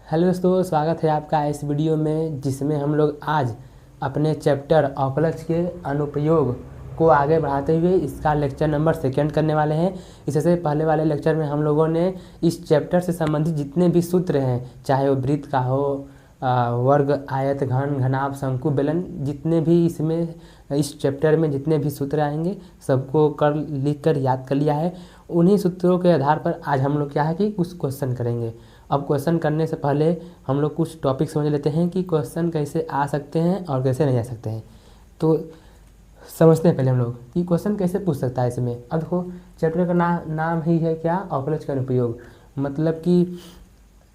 Hello दोस्तों, स्वागत है आपका इस वीडियो में जिसमें हम लोग आज अपने चैप्टर ऑकलज के अनुप्रयोग को आगे बढ़ाते हुए इसका लेक्चर नंबर सेकंड करने वाले हैं। इससे पहले वाले लेक्चर में हम लोगों ने इस चैप्टर से संबंधित जितने भी सूत्र हैं, चाहे वो वृत्त का हो, वर्ग, आयत, घन, घनाभ, शंकु, बेलन, जितने भी इसमें इस चैप्टर में जितने भी सूत्र आएंगे सबको लिख कर याद कर लिया है। उन्हीं सूत्रों के आधार पर आज हम लोग क्या है कि कुछ क्वेश्चन करेंगे। अब क्वेश्चन करने से पहले हम लोग कुछ टॉपिक समझ लेते हैं कि क्वेश्चन कैसे आ सकते हैं और कैसे नहीं आ सकते हैं। तो समझते हैं पहले हम लोग कि क्वेश्चन कैसे पूछ सकता है इसमें। अब देखो, चैप्टर का नाम ही है क्या, ऑकलज का अनुप्रयोग। मतलब कि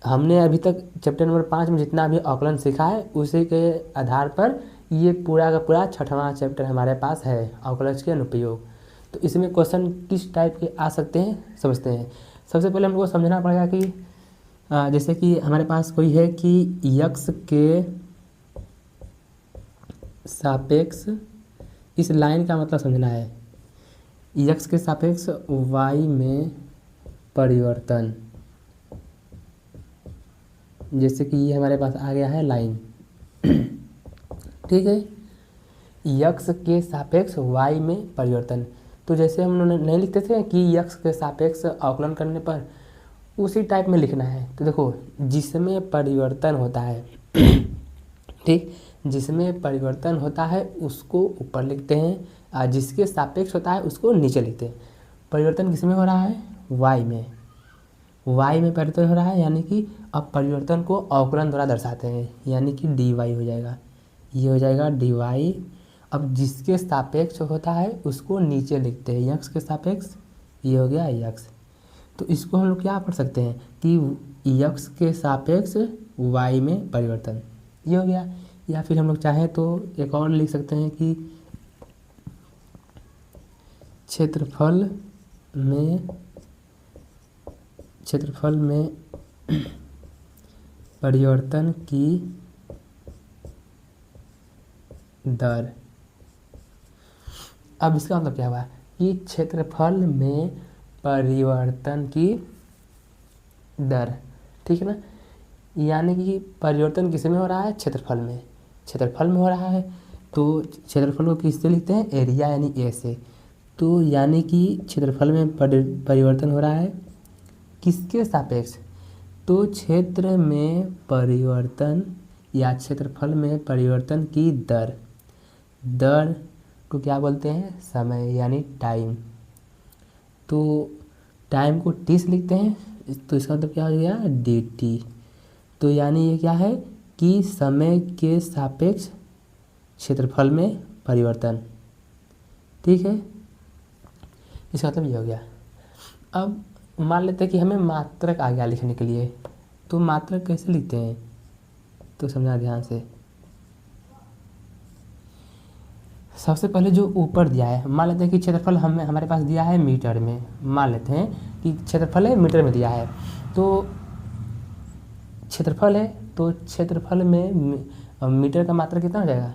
हमने अभी तक चैप्टर नंबर 5 में जितना भी आकलन सीखा है उसी के आधार पर ये पूरा का पूरा 6वां चैप्टर हमारे पास है, आकलज के अनुप्रयोग। तो इसमें क्वेश्चन किस टाइप के आ सकते हैं समझते हैं। सबसे पहले हमको समझना पड़ेगा कि जैसे कि हमारे पास कोई है कि यक्स के सापेक्ष, इस लाइन का मतलब समझना है, यक्स के सापेक्ष वाई में परिवर्तन। जैसे कि ये हमारे पास आ गया है लाइन, ठीक है, यक्स के सापेक्ष वाई में परिवर्तन। तो जैसे हम लोग नहीं लिखते थे कि यक्स के सापेक्ष अवकलन करने पर, उसी टाइप में लिखना है। तो देखो, जिसमें परिवर्तन होता है ठीक, जिसमें परिवर्तन होता है उसको ऊपर लिखते हैं और जिसके सापेक्ष होता है उसको नीचे लिखते हैं। परिवर्तन किसमें हो रहा है, वाई में। वाई में परिवर्तन हो रहा है, यानी कि अब परिवर्तन को अवकलन द्वारा दर्शाते हैं, यानी कि डी वाई हो जाएगा, ये हो जाएगा डी वाई। अब जिसके सापेक्ष होता है उसको नीचे लिखते हैं, यक्स के सापेक्ष, ये हो गया यक्स। तो इसको हम लोग क्या पढ़ सकते हैं कि यक्स के सापेक्ष वाई में परिवर्तन, ये हो गया। या फिर हम लोग चाहें तो एक और लिख सकते हैं कि क्षेत्रफल में परिवर्तन की दर। अब इसका मतलब क्या हुआ कि क्षेत्रफल में परिवर्तन की दर, ठीक है ना। यानी कि परिवर्तन किस में हो रहा है, क्षेत्रफल में, क्षेत्रफल में हो रहा है। तो क्षेत्रफल को किससे लिखते हैं, एरिया यानी ए से। तो यानी कि क्षेत्रफल में परिवर्तन हो रहा है किसके सापेक्ष, तो क्षेत्र में परिवर्तन या क्षेत्रफल में परिवर्तन की दर। दर को क्या बोलते हैं, समय यानी टाइम। तो टाइम को टी से लिखते हैं, तो इसका मतलब क्या हो गया, डी टी। तो यानी ये क्या है कि समय के सापेक्ष क्षेत्रफल में परिवर्तन, ठीक है, इसका मतलब ये हो गया। अब मान लेते हैं कि हमें मात्रक आ गया लिखने के लिए, तो मात्रक कैसे लिखते हैं, तो समझना ध्यान से। सबसे पहले जो ऊपर दिया है, मान लेते हैं कि क्षेत्रफल हमारे पास दिया है मीटर में, मान लेते हैं कि क्षेत्रफल है मीटर में दिया है। तो क्षेत्रफल है, तो क्षेत्रफल में मीटर का मात्रक कितना हो जाएगा,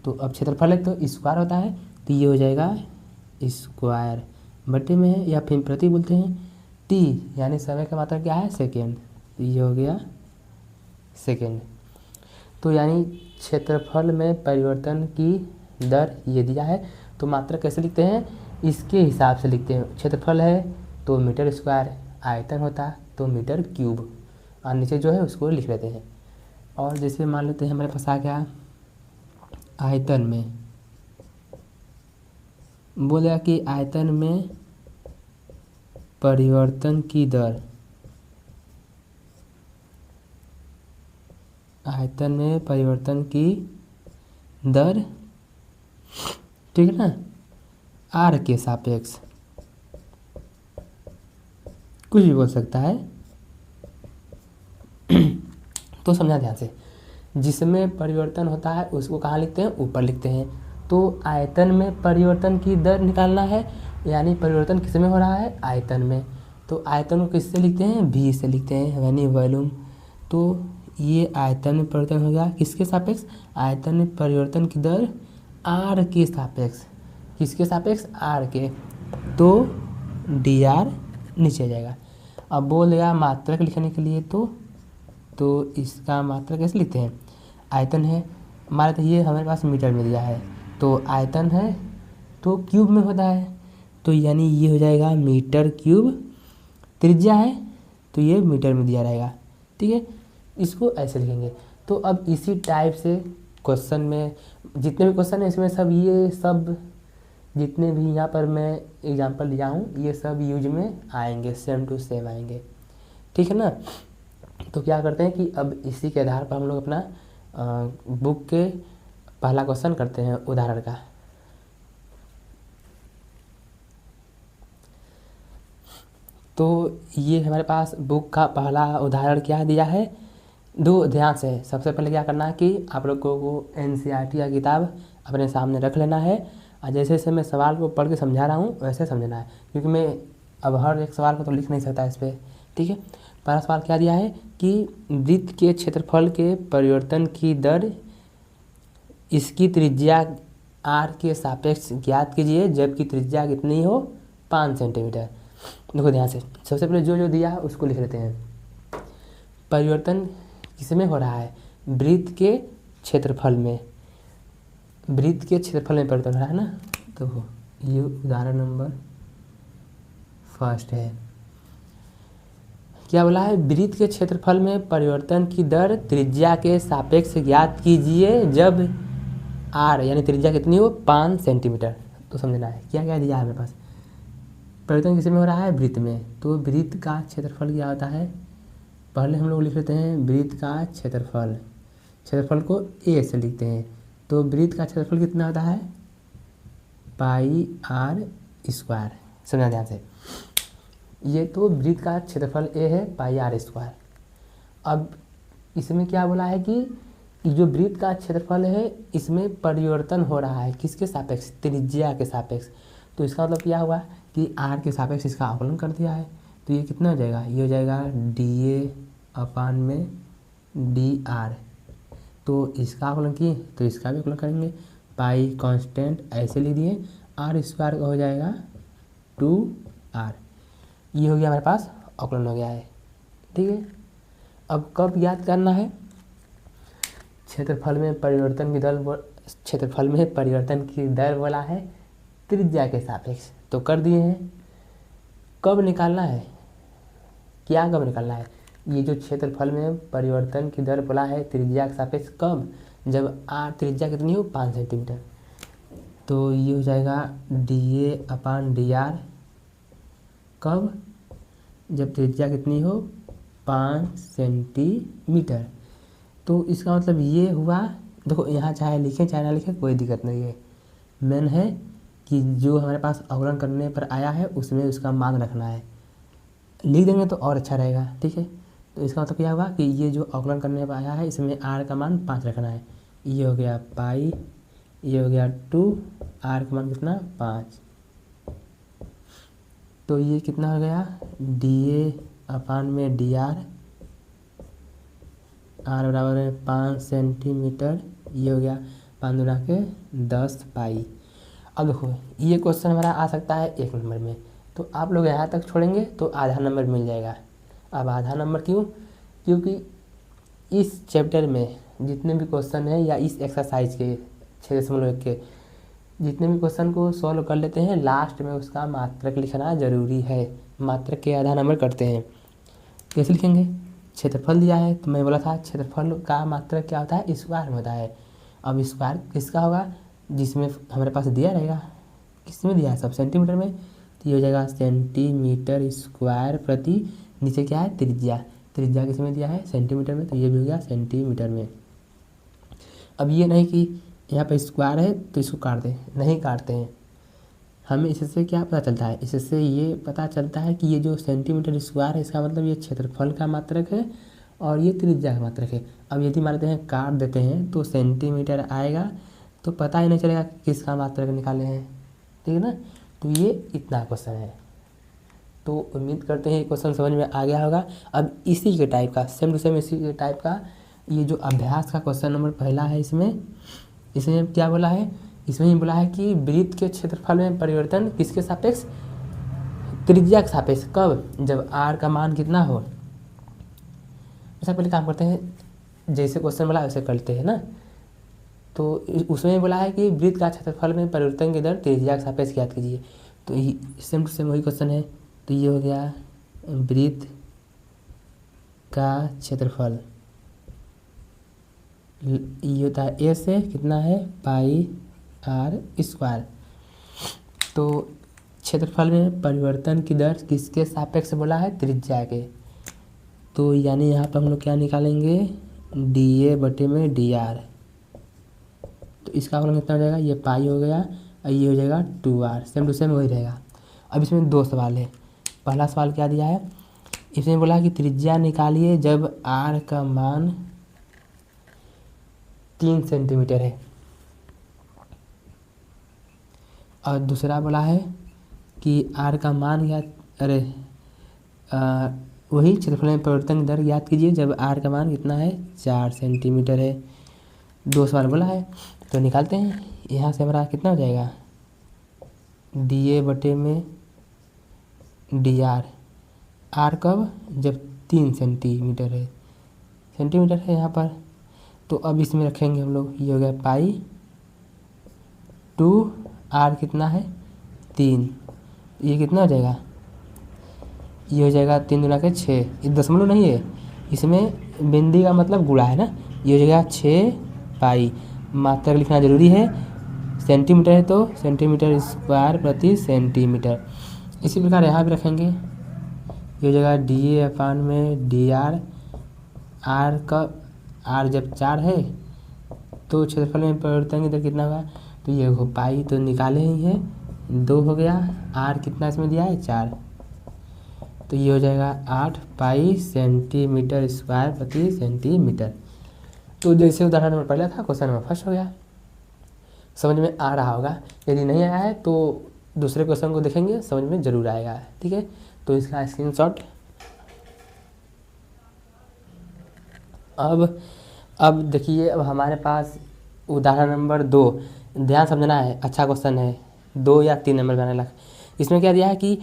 तो अब क्षेत्रफल है तो स्क्वायर होता है, तो ये हो जाएगा स्क्वायर, बटे में है या फिर प्रति बोलते हैं। टी यानी समय का मात्रक क्या है, सेकेंड, ये हो गया सेकेंड। तो यानी क्षेत्रफल में परिवर्तन की दर ये दिया है, तो मात्रक कैसे लिखते हैं, इसके हिसाब से लिखते हैं। क्षेत्रफल है तो मीटर स्क्वायर, आयतन होता तो मीटर क्यूब, और नीचे जो है उसको लिख लेते हैं। और जैसे मान लेते हैं हमारे पास आ गया आयतन में, बोलेगा कि आयतन में परिवर्तन की दर, आयतन में परिवर्तन की दर, ठीक है ना, आर के सापेक्ष, कुछ भी बोल सकता है। तो समझा ध्यान से, जिसमें परिवर्तन होता है उसको कहाँ लिखते हैं, ऊपर लिखते हैं। तो आयतन में परिवर्तन की दर निकालना है, यानी परिवर्तन किस में हो रहा है, आयतन में। तो आयतन को किससे लिखते हैं, वी से लिखते हैं, यानी वॉल्यूम। तो ये आयतन में परिवर्तन हो गया किसके सापेक्ष, आयतन में परिवर्तन की दर आर के सापेक्ष, किसके सापेक्ष, आर के। तो डी आर नीचे आ जाएगा। अब बोलेगा मात्रक लिखने के लिए, तो तो इसका मात्रा कैसे लिखते हैं, आयतन है हमारा, तो ये हमारे पास मीटर में दिया है, तो आयतन है तो क्यूब में होता है, तो यानी ये हो जाएगा मीटर क्यूब। त्रिज्या है तो ये मीटर में दिया रहेगा, ठीक है। इसको ऐसे लिखेंगे। तो अब इसी टाइप से क्वेश्चन में जितने भी क्वेश्चन है इसमें सब ये सब जितने भी यहाँ पर मैं एग्जांपल लिया हूँ ये सब यूज में आएंगे, सेम टू सेम आएंगे, ठीक है ना। तो क्या करते हैं कि अब इसी के आधार पर हम लोग अपना बुक के पहला क्वेश्चन करते हैं उदाहरण का। तो ये हमारे पास बुक का पहला उदाहरण क्या दिया है, दो ध्यान से। सबसे पहले क्या करना है कि आप लोगों को एनसीईआरटी का किताब अपने सामने रख लेना है, और जैसे जैसे मैं सवाल को पढ़ के समझा रहा हूँ वैसे समझना है, क्योंकि मैं अब हर एक सवाल को तो लिख नहीं सकता इस पर, ठीक है। पहला सवाल क्या दिया है कि वृत्त के क्षेत्रफल के परिवर्तन की दर इसकी त्रिज्या r के सापेक्ष ज्ञात कीजिए जबकि त्रिज्या कितनी हो 5 सेंटीमीटर। देखो ध्यान से, सबसे पहले जो जो दिया है उसको लिख लेते हैं। परिवर्तन किसमें हो रहा है, वृत्त के क्षेत्रफल में, वृत्त के क्षेत्रफल में परिवर्तन हो रहा है ना। तो ये उदाहरण नंबर फर्स्ट है। क्या बोला है, वृत्त के क्षेत्रफल में परिवर्तन की दर त्रिज्या के सापेक्ष ज्ञात कीजिए जब r यानी त्रिज्या कितनी हो 5 सेंटीमीटर। तो समझना है क्या क्या दिया है हमारे पास, परिवर्तन किस में हो रहा है, वृत्त में। तो वृत्त का क्षेत्रफल क्या होता है, पहले हम लोग लिख लेते हैं वृत्त का क्षेत्रफल, क्षेत्रफल को a से लिखते हैं। तो वृत्त का क्षेत्रफल कितना होता है पाई r स्क्वायर, समझना ध्यान से। ये तो वृत्त का क्षेत्रफल a है पाई r स्क्वायर। अब इसमें क्या बोला है कि जो वृत्त का क्षेत्रफल है इसमें परिवर्तन हो रहा है किसके सापेक्ष, त्रिज्या के सापेक्ष। तो इसका मतलब क्या हुआ कि r के सापेक्ष इसका अवकलन कर दिया है। तो ये कितना हो जाएगा, ये हो जाएगा dA अपान में dr। तो इसका अवकलन किए तो इसका भी अवकलन करेंगे, पाई कांस्टेंट ऐसे लिख दिए, r स्क्वायर का हो जाएगा 2r। ये हो गया हमारे पास अवकलन हो गया है, ठीक है। अब कब ज्ञात करना है, क्षेत्रफल में परिवर्तन की दर, क्षेत्रफल में परिवर्तन की दर बोला है त्रिज्या के सापेक्ष, तो कर दिए हैं। कब निकालना है, क्या कब निकालना है, ये जो क्षेत्रफल में परिवर्तन की दर बोला है त्रिज्या के सापेक्ष, कब, जब r त्रिज्या कितनी हो 5 सेंटीमीटर। तो ये हो जाएगा dA अपान dr, कब, जब त्रिज्या कितनी हो 5 सेंटीमीटर। तो इसका मतलब ये हुआ, देखो यहाँ चाहे लिखें चाहे ना लिखें कोई दिक्कत नहीं है, मेन है कि जो हमारे पास अवकलन करने पर आया है उसमें उसका मान रखना है, लिख देंगे तो और अच्छा रहेगा, ठीक है। तो इसका मतलब क्या हुआ कि ये जो अवकलन करने पर आया है इसमें r का मान 5 रखना है। ये हो गया पाई, ये हो गया 2, r का मान कितना 5। तो ये कितना हो गया dA अपान में dr, r बराबर है 5 सेंटीमीटर। ये हो गया 5 गुना के 10 पाई। अब देखो ये क्वेश्चन हमारा आ सकता है 1 नंबर में, तो आप लोग यहाँ तक छोड़ेंगे तो आधा नंबर मिल जाएगा। अब आधा नंबर क्यों, क्योंकि इस चैप्टर में जितने भी क्वेश्चन हैं या इस एक्सरसाइज के 6.1 के जितने भी क्वेश्चन को सॉल्व कर लेते हैं लास्ट में उसका मात्रक लिखना ज़रूरी है, मात्रक के आधा नंबर करते हैं। कैसे लिखेंगे, क्षेत्रफल दिया है तो मैं बोला था क्षेत्रफल का मात्रक क्या होता है, स्क्वायर में होता है। अब स्क्वायर किसका होगा, जिसमें हमारे पास दिया रहेगा, किसमें दिया है सब सेंटीमीटर में, तो ये हो जाएगा सेंटीमीटर स्क्वायर प्रति, नीचे क्या है त्रिज्या, त्रिज्या किसमें दिया है सेंटीमीटर में, तो ये भी हो गया सेंटीमीटर में। अब ये नहीं कि यहाँ पर स्क्वायर है तो इसको काट दें, नहीं काटते हैं, हमें इससे क्या पता चलता है, इससे ये पता चलता है कि ये जो सेंटीमीटर स्क्वायर है इसका मतलब ये क्षेत्रफल का मात्रक है और ये त्रिज्या का मात्रक है। अब यदि मानते हैं काट देते हैं तो सेंटीमीटर आएगा, तो पता ही नहीं चलेगा किसका मात्रक निकाले हैं, ठीक है ना। तो ये इतना क्वेश्चन है, तो उम्मीद करते हैं ये क्वेश्चन समझ में आ गया होगा। अब इसी के टाइप का सेम टू सेम इसी के टाइप का ये जो अभ्यास का क्वेश्चन नंबर पहला है, इसमें क्या बोला है, इसमें ही बोला है कि वृत्त के क्षेत्रफल में परिवर्तन किसके सापेक्ष, त्रिज्या के सापेक्ष, कब, जब r का मान कितना हो अच्छा पहले काम करते हैं, जैसे क्वेश्चन बोला वैसे करते हैं ना। तो उसमें बोला है कि वृत्त का क्षेत्रफल में परिवर्तन की दर त्रिज्या के सापेक्ष ज्ञात कीजिए। तो सेम टू सेम वही क्वेश्चन है। तो ये हो गया वृत्त का क्षेत्रफल, ये होता है ए से कितना है पाई आर स्क्वायर। तो क्षेत्रफल में परिवर्तन की दर किसके सापेक्ष बोला है, त्रिज्या के। तो यानी यहाँ पर हम लोग क्या निकालेंगे, डी ए बटे में डी आर। तो इसका अवकलन कितना हो जाएगा, ये पाई हो गया और ये हो जाएगा 2r, सेम टू सेम वही रहेगा। अब इसमें दो सवाल है। पहला सवाल क्या दिया है, इसमें बोला कि त्रिज्या निकालिए जब r का मान 3 सेंटीमीटर है, और दूसरा बोला है कि r का मान वही क्षेत्रफल में परिवर्तन की दर ज्ञात कीजिए जब r का मान कितना है 4 सेंटीमीटर है। दो सवाल बोला है तो निकालते हैं। यहाँ से हमारा कितना हो जाएगा, डी ए बटे में डी आर। आर कब, जब 3 सेंटीमीटर है, सेंटीमीटर है यहाँ पर। तो अब इसमें रखेंगे हम लोग, ये हो गया पाई 2 आर कितना है 3, ये कितना हो जाएगा, ये हो जाएगा 3 दूना के 6। ये दशमलव नहीं है, इसमें बिंदी का मतलब गुणा है ना। ये हो जाएगा 6 पाई, मात्रक लिखना जरूरी है। सेंटीमीटर है तो सेंटीमीटर स्क्वायर प्रति सेंटीमीटर। इसी प्रकार यहाँ भी रखेंगे, ये हो जाएगा डी ए अपान में डी आर। आर का आर जब 4 है तो क्षेत्रफल में परिवर्तन की दर कितना होगा, तो ये हो पाई तो निकाले ही हैं, 2 हो गया। आर कितना इसमें दिया है 4, तो ये हो जाएगा 8 पाई सेंटीमीटर स्क्वायर प्रति सेंटीमीटर। तो जैसे उदाहरण नंबर पहला था, क्वेश्चन नंबर फर्स्ट हो गया। समझ में आ रहा होगा, यदि नहीं आया है तो दूसरे क्वेश्चन को देखेंगे, समझ में जरूर आएगा, ठीक है। तो इसका स्क्रीनशॉट। अब देखिए, अब हमारे पास उदाहरण नंबर 2, ध्यान समझना है, अच्छा क्वेश्चन है, 2 या 3 नंबर बनाने लग। इसमें क्या दिया है कि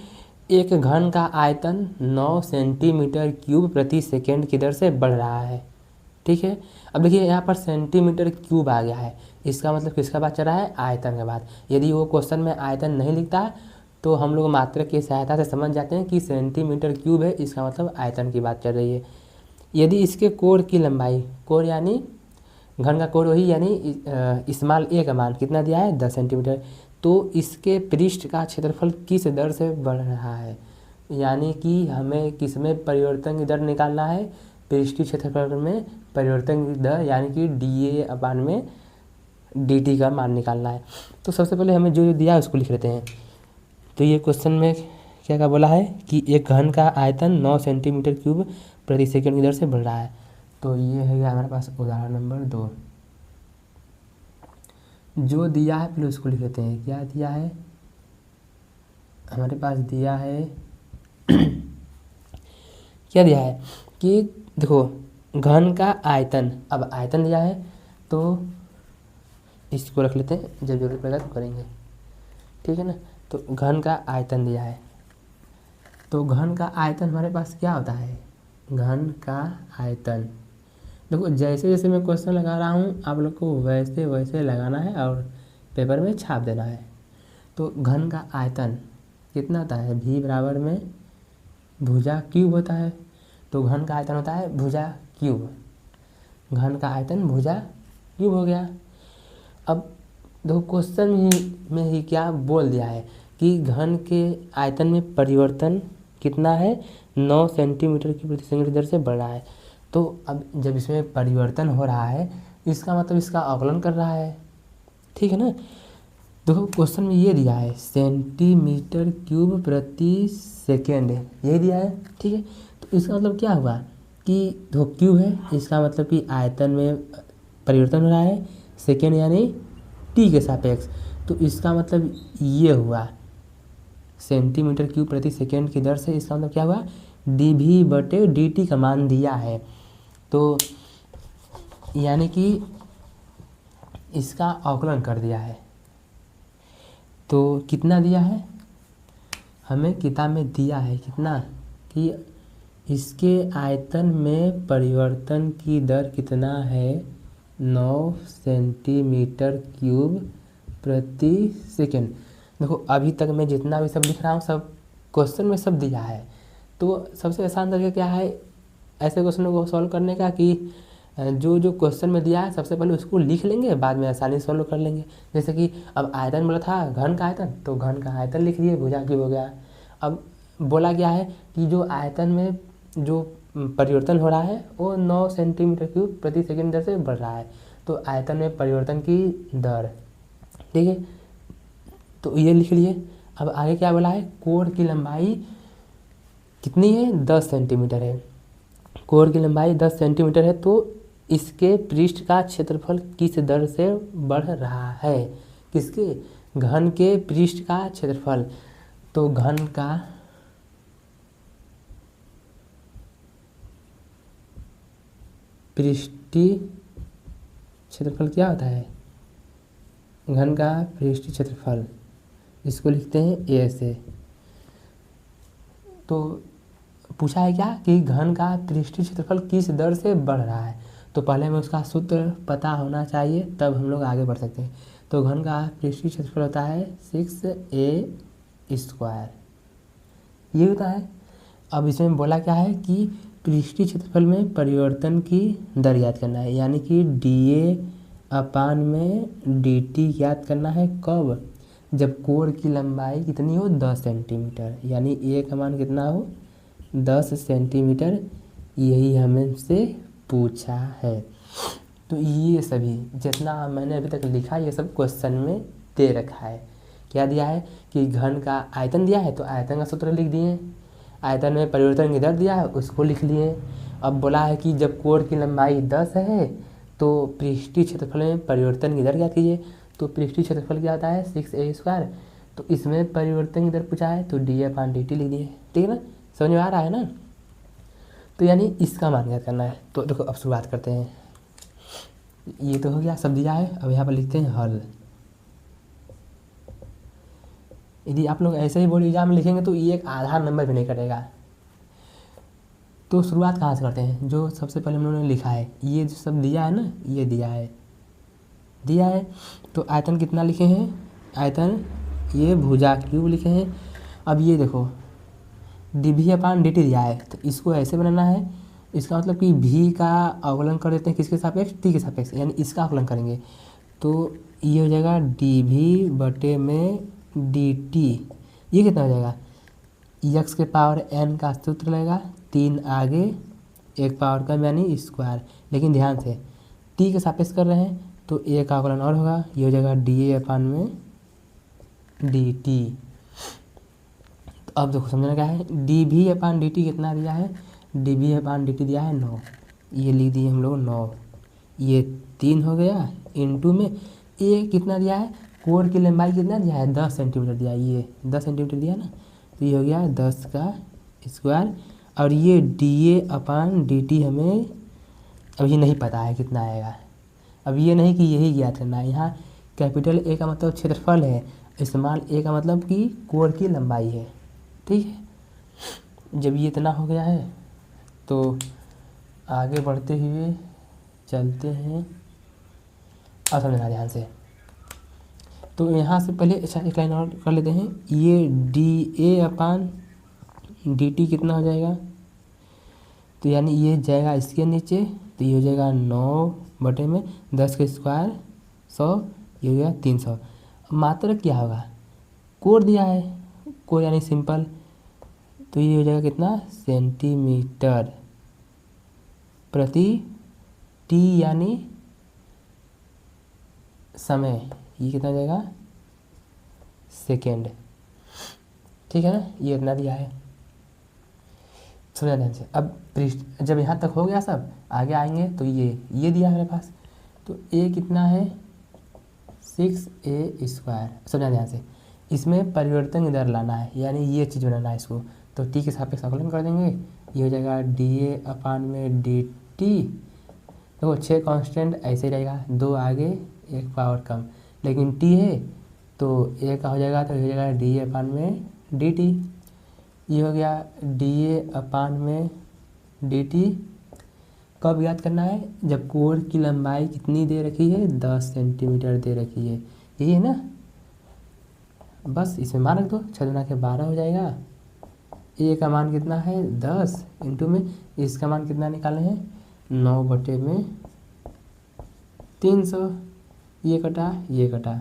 एक घन का आयतन 9 सेंटीमीटर क्यूब प्रति सेकेंड की दर से बढ़ रहा है, ठीक है। अब देखिए यहाँ पर सेंटीमीटर क्यूब आ गया है, इसका मतलब किसका बात चल रहा है, आयतन के बाद। यदि वो क्वेश्चन में आयतन नहीं लिखता है तो हम लोग मात्रक की सहायता से समझ जाते हैं कि सेंटीमीटर क्यूब है, इसका मतलब आयतन की बात चल रही है। यदि इसके कोण की लंबाई, कोण यानी घन का कोण वही, यानी स्मॉल ए का मान कितना दिया है 10 सेंटीमीटर, तो इसके पृष्ठ का क्षेत्रफल किस दर से बढ़ रहा है, यानी कि हमें किस में परिवर्तन की दर निकालना है, पृष्ठीय क्षेत्रफल में परिवर्तन की दर, यानी कि डी ए अपान में डी टी का मान निकालना है। तो सबसे पहले हमें जो दिया है उसको लिख लेते हैं। तो ये क्वेश्चन में क्या क्या बोला है कि एक घन का आयतन 9 सेंटीमीटर क्यूब प्रति सेकंड की दर से बढ़ रहा है। तो ये है हमारे पास उदाहरण नंबर 2। जो दिया है पहले उसको लिख लेते हैं। क्या दिया है हमारे पास, दिया है क्या दिया है कि देखो घन का आयतन, अब आयतन दिया है तो इसको रख लेते हैं, जब जरूरत पड़ेगा तो करेंगे, ठीक है ना। तो घन का आयतन दिया है, तो घन का आयतन हमारे पास क्या होता है, घन का आयतन। देखो जैसे जैसे मैं क्वेश्चन लगा रहा हूँ आप लोग को वैसे वैसे लगाना है और पेपर में छाप देना है। तो घन का आयतन कितना होता है, v बराबर में भुजा क्यूब होता है। तो घन का आयतन होता है भुजा क्यूब, घन का आयतन भुजा क्यूब हो गया। अब देखो क्वेश्चन में ही क्या बोल दिया है कि घन के आयतन में परिवर्तन कितना है, 9 सेंटीमीटर की प्रति सेकंड की दर से बढ़ रहा है। तो अब जब इसमें परिवर्तन हो रहा है इसका मतलब इसका अवकलन कर रहा है, ठीक है ना। देखो क्वेश्चन में ये दिया है सेंटीमीटर क्यूब प्रति सेकेंड, यही दिया है, ठीक है। तो इसका मतलब क्या हुआ कि देखो क्यूब है, इसका मतलब कि आयतन में परिवर्तन हो रहा है, सेकेंड यानी टी के सापेक्ष। तो इसका मतलब ये हुआ सेंटीमीटर क्यूब प्रति सेकेंड की दर से, इसका मतलब क्या हुआ डी वी बटे डी टी का मान दिया है। तो यानी कि इसका अवकलन कर दिया है। तो कितना दिया है हमें किताब में दिया है, कितना कि इसके आयतन में परिवर्तन की दर कितना है? 9 सेंटीमीटर क्यूब प्रति सेकेंड। देखो अभी तक मैं जितना भी सब लिख रहा हूँ सब क्वेश्चन में सब दिया है। तो सबसे आसान तरीका क्या है ऐसे क्वेश्चनों को सॉल्व करने का कि जो जो क्वेश्चन में दिया है सबसे पहले उसको लिख लेंगे, बाद में आसानी से सॉल्व कर लेंगे। जैसे कि अब आयतन बोला था घन का आयतन, तो घन का आयतन लिख दिए, भुजा क्यूब हो गया। अब बोला गया है कि जो आयतन में जो परिवर्तन हो रहा है वो 9 सेंटीमीटर क्यूब प्रति सेकंड दर से बढ़ रहा है, तो आयतन में परिवर्तन की दर, ठीक है, तो ये लिख लिए। अब आगे क्या बोला है? कोर की लंबाई कितनी है? 10 सेंटीमीटर है। कोर की लंबाई 10 सेंटीमीटर है, तो इसके पृष्ठ का क्षेत्रफल किस दर से बढ़ रहा है? किसके? घन के पृष्ठ का क्षेत्रफल। तो घन का पृष्ठीय क्षेत्रफल क्या होता है? घन का पृष्ठीय क्षेत्रफल, इसको लिखते हैं ए से। तो पूछा है क्या कि घन का पृष्ठीय क्षेत्रफल किस दर से बढ़ रहा है, तो पहले हमें उसका सूत्र पता होना चाहिए, तब हम लोग आगे बढ़ सकते हैं। तो घन का पृष्ठीय क्षेत्रफल होता है 6a², ये होता है। अब इसमें बोला क्या है कि पृष्ठीय क्षेत्रफल में परिवर्तन की दर याद करना है, यानी कि dA/dt याद करना है। कब? जब कोर की लंबाई कितनी हो? 10 सेंटीमीटर, यानी ए का मान कितना हो? 10 सेंटीमीटर। यही हमसे पूछा है। तो ये सभी जितना मैंने अभी तक लिखा ये सब क्वेश्चन में दे रखा है। क्या दिया है कि घन का आयतन दिया है तो आयतन का सूत्र लिख दिए, आयतन में परिवर्तन की दर दिया है उसको लिख लिए। अब बोला है कि जब कोर की लंबाई 10 है तो पृष्ठीय क्षेत्रफल में परिवर्तन की दर क्या कीजिए, तो पृष्ठीय क्षेत्रफल क्या आता है? 6a²। तो इसमें परिवर्तन की दर पूछा है तो dA/dt लिख दिए, ठीक है ना? समझ में आ रहा है ना? तो यानी इसका मान याद करना है। तो देखो अब शुरुआत करते हैं। ये तो हो गया, सब दिया है। अब यहाँ पर लिखते हैं हल। यदि आप लोग ऐसे ही बोर्ड एग्जाम में लिखेंगे तो ये एक आधा नंबर भी नहीं कटेगा। तो शुरुआत कहाँ से करते हैं? जो सबसे पहले हम लोगों ने लिखा है ये जो सब दिया है ना, ये दिया है। तो आयतन कितना लिखे हैं? आयतन ये भुजा क्यूब लिखे हैं। अब ये देखो dV/dt दिया है, तो इसको ऐसे बनाना है। इसका मतलब कि v का अवकलन कर देते हैं किसके सापेक्ष? t के सापेक्ष, यानी इसका अवकलन करेंगे तो ये हो जाएगा dV/dt। ये कितना हो जाएगा? x के पावर n का सूत्र लगेगा, 3 आगे 1 पावर कम यानी स्क्वायर। लेकिन ध्यान से t के सापेक्ष कर रहे हैं तो a का अवकलन और होगा, ये हो जाएगा dA/dt। तो अब देखो समझना क्या है, dV/dt कितना दिया है? dV/dt दिया है 9, ये लिख दिए हम लोग 9। ये 3 हो गया, इंटू में ए कितना दिया है? कोर की लंबाई कितना दिया है? 10 सेंटीमीटर दिया है, ये 10 सेंटीमीटर दिया ना, तो ये हो गया 10 का स्क्वायर। और ये dA/dt हमें अभी नहीं पता है कितना आएगा। अब ये नहीं कि यही ज्ञात करना है, यहाँ कैपिटल ए का मतलब क्षेत्रफल है, स्मॉल ए का मतलब कि कोर की लंबाई है, ठीक है। जब ये इतना हो गया है तो आगे बढ़ते हुए चलते हैं। अब समझना ध्यान से। तो यहाँ से पहले अच्छा एक लाइन और कर लेते हैं। ये dA/dt कितना हो जाएगा? तो यानी ये जाएगा इसके नीचे, तो ये हो जाएगा 9/10 के स्क्वायर 100, ये हो गया 300। मात्रक क्या होगा? कोर दिया है, कोर यानी सिंपल, तो ये हो जाएगा कितना? सेंटीमीटर प्रति t यानी समय, ये कितना जाएगा? सेकेंड, ठीक है ना? ये इतना दिया है, समझा ध्यान से। अब पृष्ठ जब यहाँ तक हो गया सब, आगे आएंगे तो ये दिया है मेरे पास, तो a कितना है? 6a²। समझा ध्यान से। इसमें परिवर्तन की दर लाना है, यानी ये चीज़ बनाना है इसको, तो t के सापेक्ष अवकलन कर देंगे, ये हो जाएगा dA/dt। देखो 6 कांस्टेंट ऐसे रहेगा, 2 आगे 1 पावर कम, लेकिन t है तो a का हो जाएगा, तो हो जाएगा dA/dt। ये हो गया dA/dt dt कब ज्ञात करना है, जब कोण की लंबाई कितनी दे रखी है, 10 सेंटीमीटर दे रखी है, यही है ना। बस इसमें मान रख दो, 6 दूना के 12 हो जाएगा। ए का मान कितना है 10 इंटू में इसका मान कितना निकाले हैं 9 बटे में 300। ये कटा ये कटा,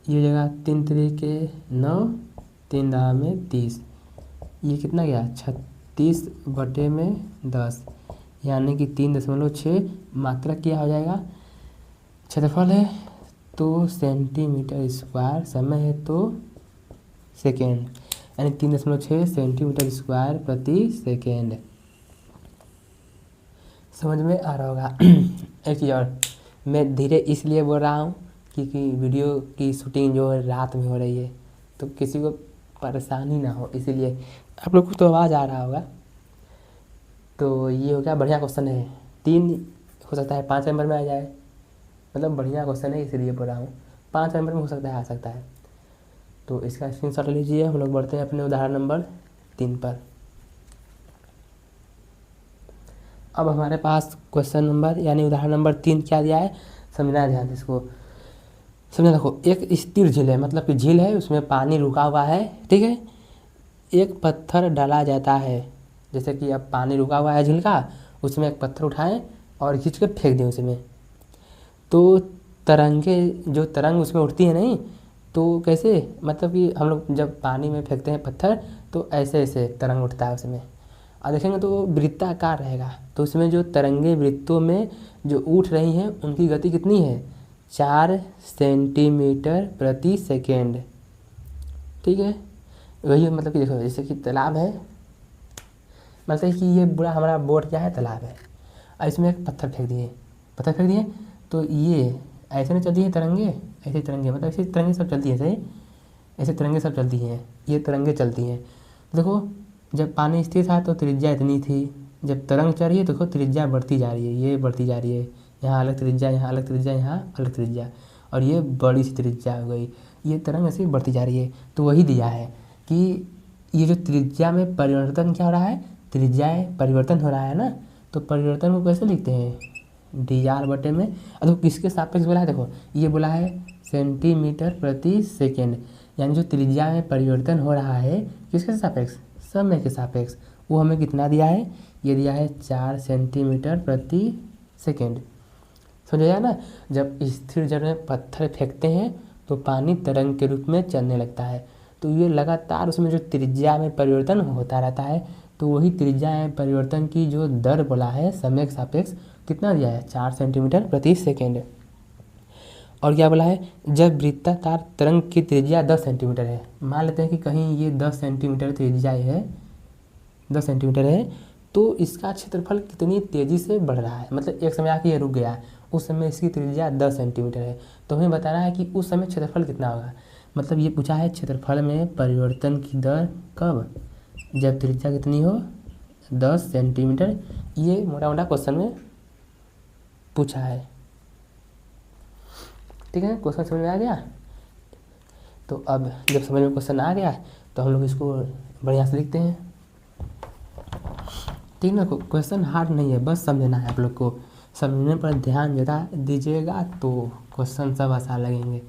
ये जगह 3 तरीके 9, 3 दा में 30, ये कितना गया 36 बटे में 10, यानी कि 3.6 मात्रक क्या हो जाएगा, क्षेत्रफल है तो सेंटीमीटर स्क्वायर, समय है तो सेकेंड, यानी 3.6 सेंटीमीटर स्क्वायर प्रति सेकेंड। समझ में आ रहा होगा। एक चीज़ और, मैं धीरे इसलिए बोल रहा हूँ क्योंकि वीडियो की शूटिंग जो है रात में हो रही है, तो किसी को परेशानी ना हो, इसीलिए आप लोग को तो आवाज़ आ रहा होगा। तो ये हो गया, बढ़िया क्वेश्चन है, 3 हो सकता है 5 नंबर में आ जाए, मतलब बढ़िया क्वेश्चन है इसीलिए बोल रहा हूँ, 5 नंबर में हो सकता है आ सकता है। तो इसका स्क्रीनशॉट लीजिए। हम लोग बढ़ते हैं अपने उदाहरण नंबर 3 पर। अब हमारे पास क्वेश्चन नंबर यानी उदाहरण नंबर 3 क्या दिया है, समझना ध्यान से इसको। समझना, देखो एक स्थिर झील है, मतलब कि झील है उसमें पानी रुका हुआ है, ठीक है। एक पत्थर डाला जाता है, जैसे कि अब पानी रुका हुआ है झील का, उसमें एक पत्थर उठाएं और खींच के फेंक दें उसमें, तो तरंगे जो तरंग उसमें उठती है नहीं, तो कैसे, मतलब कि हम लोग जब पानी में फेंकते हैं पत्थर तो ऐसे ऐसे तरंग उठता है उसमें, और देखेंगे तो वृत्ताकार रहेगा, तो उसमें जो तरंगे वृत्तों में जो उठ रही हैं उनकी गति कितनी है 4 सेंटीमीटर प्रति सेकेंड, ठीक है। वही मतलब कि देखो जैसे कि तालाब है, मतलब कि ये पूरा हमारा बोट क्या है तालाब है, और इसमें एक पत्थर फेंक दिए, तो ये ऐसे नहीं चलती है तरंगे, ऐसे तरंगे मतलब ऐसे तरंगे सब चलती हैं, सही ऐसे तरंगे सब चलती हैं, ये तरंगे चलती हैं। देखो जब पानी स्थिर था तो त्रिज्या इतनी थी, जब तरंग चल रही है तो देखो त्रिज्या बढ़ती जा रही है, ये बढ़ती जा रही है, यहाँ अलग त्रिज्या, यहाँ अलग त्रिज्या, यहाँ अलग त्रिज्या, और ये बड़ी सी त्रिज्या हो गई, ये तरंग ऐसे बढ़ती जा रही है। तो वही दिया है कि ये जो त्रिज्या में परिवर्तन क्या हो रहा है, त्रिज्याएँ परिवर्तन हो रहा है ना, तो परिवर्तन को कैसे लिखते हैं dr बटे में, देखो किसके सापेक्ष बोला है, देखो ये बोला है सेंटीमीटर प्रति सेकेंड, यानी जो त्रिज्या में परिवर्तन हो रहा है किसके सापेक्ष, समय के सापेक्ष, वो हमें कितना दिया है, ये दिया है 4 सेंटीमीटर प्रति सेकेंड। समझ ना, जब स्थिर जल में पत्थर फेंकते हैं तो पानी तरंग के रूप में चलने लगता है, तो ये लगातार उसमें जो त्रिज्या में परिवर्तन होता रहता है, तो वही त्रिज्या में परिवर्तन की जो दर बोला है समय के सापेक्ष कितना दिया है 4 सेंटीमीटर प्रति सेकेंड। और क्या बोला है, जब वृत्ताकार तरंग की त्रिज्या 10 सेंटीमीटर है, मान लेते हैं कि कहीं ये 10 सेंटीमीटर त्रिज्या है, 10 सेंटीमीटर है, तो इसका क्षेत्रफल कितनी तेज़ी से बढ़ रहा है, मतलब एक समय आके ये रुक गया है, उस समय इसकी त्रिज्या 10 सेंटीमीटर है, तो हमें बताना है कि उस समय क्षेत्रफल कितना होगा। मतलब ये पूछा है क्षेत्रफल में परिवर्तन की दर कब, जब त्रिज्या कितनी हो 10 सेंटीमीटर, ये मोटा मोटा क्वेश्चन में पूछा है, ठीक है। क्वेश्चन समझ में आ गया। तो अब जब समझ में क्वेश्चन आ गया तो हम लोग इसको बढ़िया से लिखते हैं, ठीक ना। क्वेश्चन हार्ड नहीं है, बस समझना है आप लोग को, समझने पर ध्यान ज़्यादा दीजिएगा तो क्वेश्चन सब आसान लगेंगे।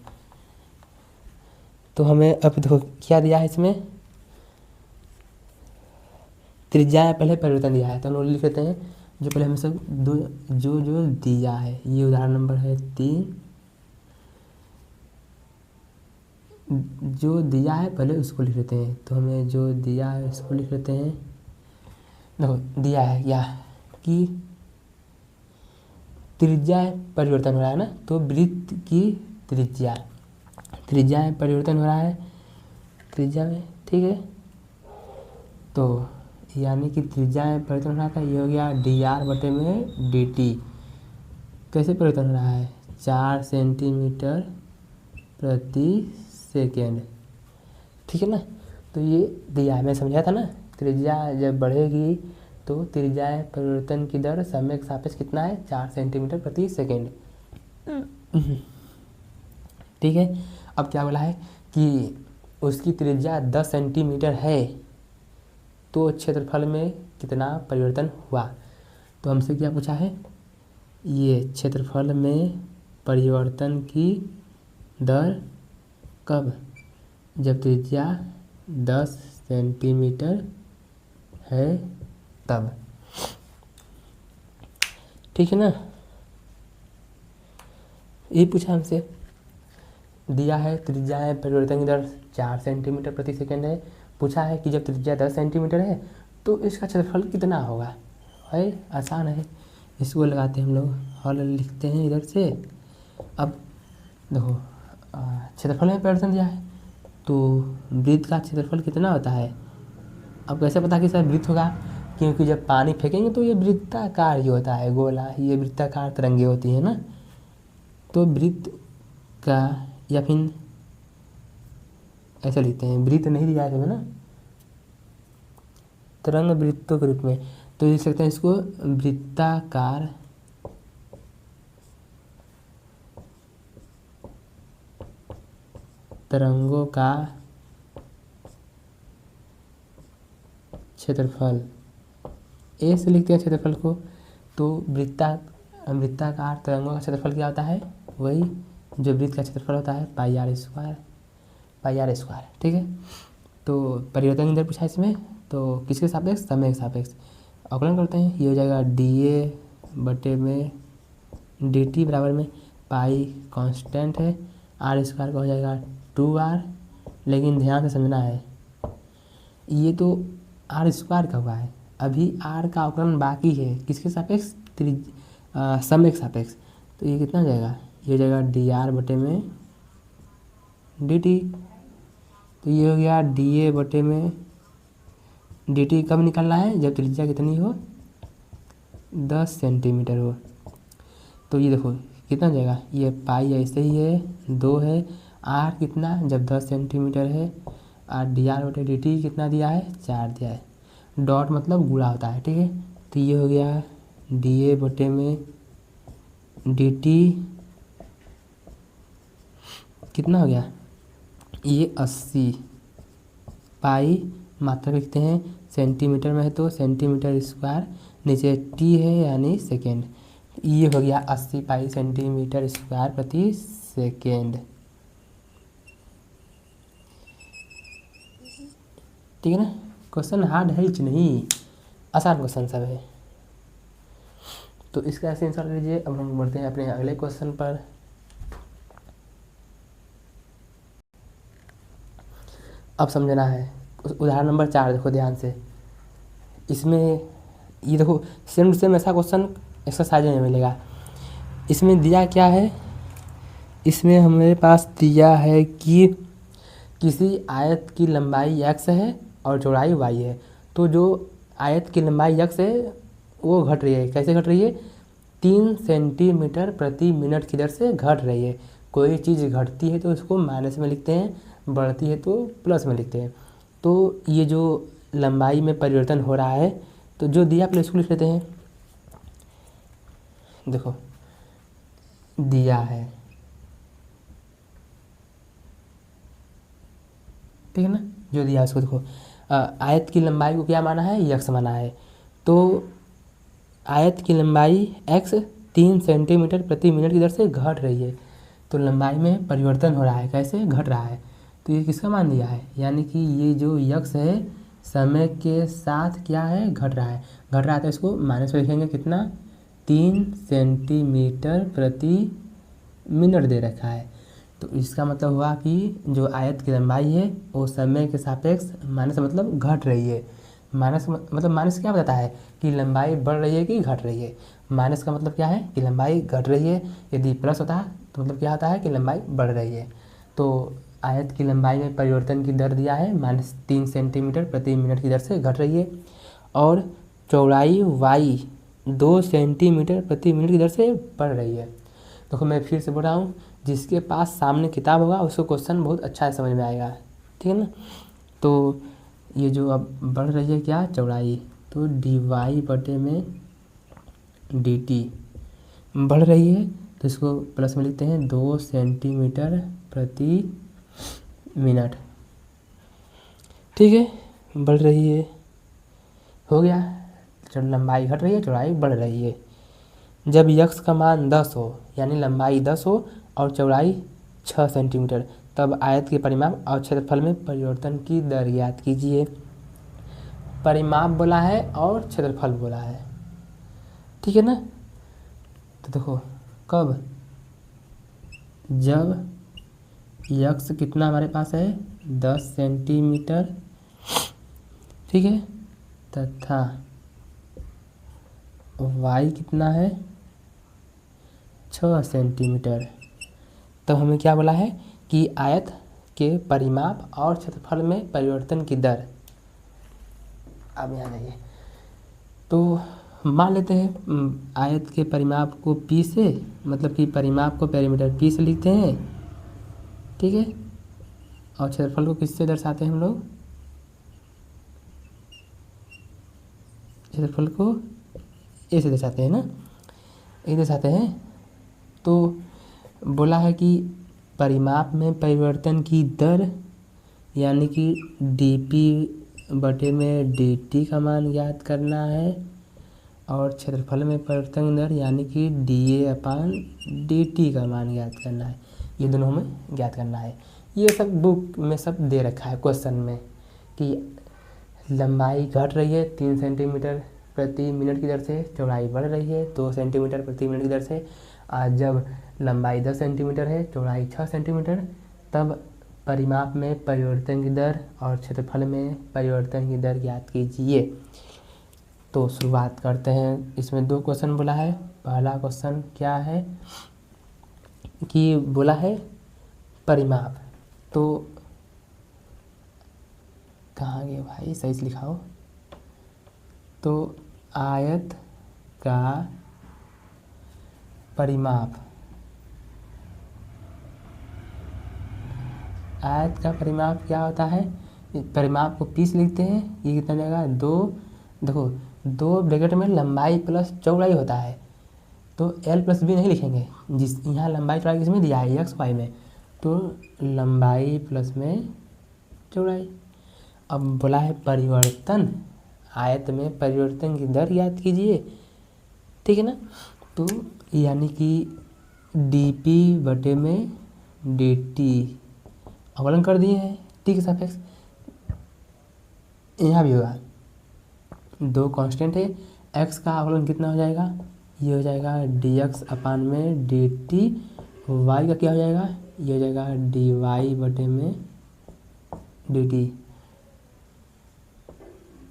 तो हमें अब देखो क्या दिया है इसमें, त्रिज्या पहले परिवर्तन दिया है, तो हम लोग लिख लेते हैं जो पहले हमें सब जो दिया है, ये उदाहरण नंबर है 3, जो दिया है पहले उसको लिख लेते हैं, तो हमें जो दिया है उसको लिख लेते हैं। देखो दिया है क्या कि त्रिज्या परिवर्तन हो रहा है ना, तो वृत्त की त्रिज्या में परिवर्तन हो रहा है त्रिज्या में, ठीक है। तो यानी कि त्रिज्या में परिवर्तन हो रहा था, ये हो गया dr बटे में dt, कैसे परिवर्तन हो रहा है 4 सेंटीमीटर प्रति सेकेंड, ठीक है ना। तो ये दिया है, मैं समझाया था ना, त्रिज्या जब बढ़ेगी तो त्रिज्या परिवर्तन की दर समय के सापेक्ष कितना है 4 सेंटीमीटर प्रति सेकेंड, ठीक है। अब क्या बोला है कि उसकी त्रिज्या 10 सेंटीमीटर है, तो क्षेत्रफल में कितना परिवर्तन हुआ। तो हमसे क्या पूछा है, ये क्षेत्रफल में परिवर्तन की दर कब, जब त्रिज्या 10 सेंटीमीटर है तब। ठीक है ना, ये पूछा हमसे। दिया है त्रिज्या है परिवर्तन की दर 4 सेंटीमीटर प्रति सेकंड है। पूछा है कि जब त्रिज्या 10 सेंटीमीटर है तो इसका क्षेत्रफल कितना होगा। है आसान है, इसको लगाते हैं हम लोग, हल लिखते हैं इधर से। अब देखो क्षेत्रफल में परिवर्तन दिया है तो वृत्त का क्षेत्रफल कितना होता है। अब कैसे पता कि सर वृत्त होगा, क्योंकि जब पानी फेंकेंगे तो ये वृत्ताकार ही होता है, गोला, ये वृत्ताकार तरंगे होती हैं ना। तो वृत्त का, या फिर ऐसा लिखते हैं, वृत्त नहीं दिया है ना, तरंग वृत्तों के रूप में, तो लिख सकते हैं इसको वृत्ताकार तरंगों का क्षेत्रफल। ए से लिखते हैं क्षेत्रफल को। तो वृत्ताकार तरंगों का क्षेत्रफल क्या होता है, वही जो वृत्त का क्षेत्रफल होता है पाई आर स्क्वायर। ठीक है, तो परिवर्तन की दर पूछा इसमें, तो किसके सापेक्ष, समय के सापेक्ष अवकलन करते हैं। ये हो जाएगा dt बराबर में पाई कांस्टेंट है, आर स्क्वायर का हो जाएगा 2r। लेकिन ध्यान से समझना है, ये तो आर स्क्वायर का हुआ है, अभी आर का अवकलन बाकी है, किसके सापेक्ष, समय के सापेक्ष। तो ये कितना हो जाएगा, ये हो जाएगा dr/dt। तो ये हो गया dA/dt। कब निकालना है, जब त्रिज्या कितनी हो, 10 सेंटीमीटर हो। तो ये देखो कितना हो जाएगा, ये पाई ऐसे ही है, 2 है, आर कितना, जब 10 सेंटीमीटर है, और dr/dt कितना दिया है, 4 दिया है। डॉट मतलब गुणा होता है, ठीक है। तो ये हो गया dA/dt कितना हो गया, ये 80। पाई मात्रा लिखते हैं, सेंटीमीटर में है तो सेंटीमीटर स्क्वायर, नीचे टी है यानी सेकेंड। ये हो गया 80 पाई सेंटीमीटर स्क्वायर प्रति सेकेंड। ठीक है ना, क्वेश्चन हार्ड है कि नहीं, आसान क्वेश्चन सब है। तो इसका ऐसे आंसर लीजिए। अब हम बढ़ते हैं अपने अगले क्वेश्चन पर। अब समझना है, उदाहरण नंबर 4 देखो ध्यान से। इसमें ये देखो सेम टू सेम ऐसा क्वेश्चन एक्सरसाइज में मिलेगा। इसमें दिया क्या है, इसमें हमारे पास दिया है कि किसी आयत की लंबाई x है और चौड़ाई y है। तो जो आयत की लंबाई x है वो घट रही है, कैसे घट रही है, 3 सेंटीमीटर प्रति मिनट की दर से घट रही है। कोई चीज़ घटती है तो उसको माइनस में लिखते हैं, बढ़ती है तो प्लस में लिखते हैं। तो ये जो लंबाई में परिवर्तन हो रहा है, तो जो दिया प्लस को लिख लेते हैं। देखो दिया है, ठीक है ना, जो दिया है उसको देखो। आयत की लंबाई को क्या माना है, यक्स माना है। तो आयत की लंबाई x 3 सेंटीमीटर प्रति मिनट की दर से घट रही है। तो लंबाई में परिवर्तन हो रहा है, कैसे घट रहा है, तो ये किसका मान दिया है, यानी कि ये जो यक्स है समय के साथ क्या है, घट रहा है। घट रहा है तो इसको माइनस में लिखेंगे, कितना, 3 सेंटीमीटर प्रति मिनट दे रखा है। तो इसका मतलब हुआ कि जो आयत की लंबाई है वो समय के सापेक्ष माइनस मतलब घट रही है। माइनस मतलब माइनस क्या बताता है कि लंबाई बढ़ रही है कि घट रही है। माइनस का मतलब क्या है कि लंबाई घट रही है। यदि प्लस होता है तो मतलब क्या होता है कि लंबाई बढ़ रही है। तो आयत की लंबाई में परिवर्तन की दर दिया है -3 सेंटीमीटर प्रति मिनट की दर से घट रही है, और चौड़ाई y 2 सेंटीमीटर प्रति मिनट की दर से बढ़ रही है। देखो मैं फिर से बोल रहा हूँ, जिसके पास सामने किताब होगा उसको क्वेश्चन बहुत अच्छा से समझ में आएगा, ठीक है ना। तो ये जो अब बढ़ रही है क्या, चौड़ाई, तो dy/dt बढ़ रही है तो इसको प्लस में लिखते हैं 2 सेंटीमीटर प्रति मिनट, ठीक है, बढ़ रही है हो गया, लंबाई घट रही है, चौड़ाई बढ़ रही है। जब यक्स का मान 10 हो यानी लंबाई 10 हो और चौड़ाई 6 सेंटीमीटर, तब आयत के परिमाप और क्षेत्रफल में परिवर्तन की दर ज्ञात कीजिए। परिमाप बोला है और क्षेत्रफल बोला है, ठीक है ना। तो देखो कब, जब यक्स कितना हमारे पास है 10 सेंटीमीटर, ठीक है, तथा वाई कितना है 6 सेंटीमीटर, तब हमें क्या बोला है कि आयत के परिमाप और क्षेत्रफल में परिवर्तन की दर। अब यहाँ देखिए, तो मान लेते हैं आयत के परिमाप को पी से, मतलब कि परिमाप को पेरीमीटर पी से लिखते हैं, ठीक है, और क्षेत्रफल को किससे दर्शाते हैं हम लोग, क्षेत्रफल को ए से दर्शाते हैं ना, ए दर्शाते हैं। तो बोला है कि परिमाप में परिवर्तन की दर यानी कि dp बटे में dt का मान ज्ञात करना है, और क्षेत्रफल में परिवर्तन की दर यानी कि dA/dt का मान ज्ञात करना है। ये दोनों हमें ज्ञात करना है। ये सब बुक में सब दे रखा है क्वेश्चन में कि लंबाई घट रही है 3 सेंटीमीटर प्रति मिनट की दर से, चौड़ाई बढ़ रही है 2 सेंटीमीटर प्रति मिनट की दर से। जब लंबाई 10 सेंटीमीटर है, चौड़ाई 6 सेंटीमीटर, तब परिमाप में परिवर्तन की दर और क्षेत्रफल में परिवर्तन की दर ज्ञात कीजिए। तो शुरुआत करते हैं। इसमें 2 क्वेश्चन बोला है। पहला क्वेश्चन क्या है कि बोला है परिमाप, तो कहाँ गए भाई, सही से लिखाओ। तो आयत का परिमाप, आयत का परिमाप क्या होता है, परिमाप को पी से लिखते हैं। ये कितना जाएगा 2, देखो 2 ब्रैकेट में लंबाई प्लस चौड़ाई होता है, तो l प्लस बी नहीं लिखेंगे। जिस यहाँ लंबाई चौड़ाई किसमें दिया है एक्स वाई में, तो लंबाई प्लस में चौड़ाई। अब बोला है परिवर्तन, आयत में परिवर्तन की दर याद कीजिए, ठीक है ना। तो यानी कि dp बटे में dt अवकलन कर दिए हैं, t के सापेक्ष। यहाँ भी होगा 2 कांस्टेंट है, x का अवकलन कितना हो जाएगा, ये हो जाएगा dx/dt, y का क्या हो जाएगा, ये हो जाएगा dy बटे में dt।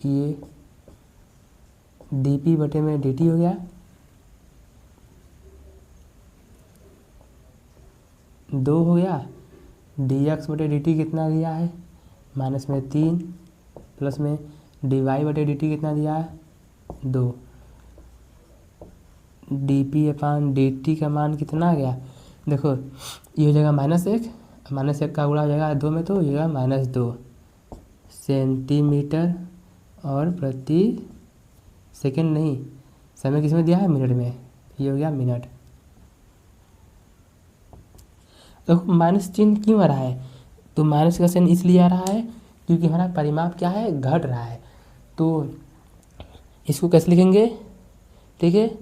ये dp बटे में dt हो गया, 2 हो गया, dx बटे dt कितना दिया है माइनस में 3, प्लस में dy बटे dt कितना दिया है 2, dp/dt का मान कितना आ गया, देखो ये हो जाएगा -1 का गुणा हो जाएगा 2 में, तो ये होगा -2 सेंटीमीटर और प्रति सेकंड, नहीं समय किसमें दिया है मिनट में, ये हो गया मिनट। तो माइनस चिन्ह क्यों आ रहा है, तो माइनस का चिन्ह इसलिए आ रहा है क्योंकि हमारा परिमाप क्या है, घट रहा है। तो इसको कैसे लिखेंगे, ठीक है,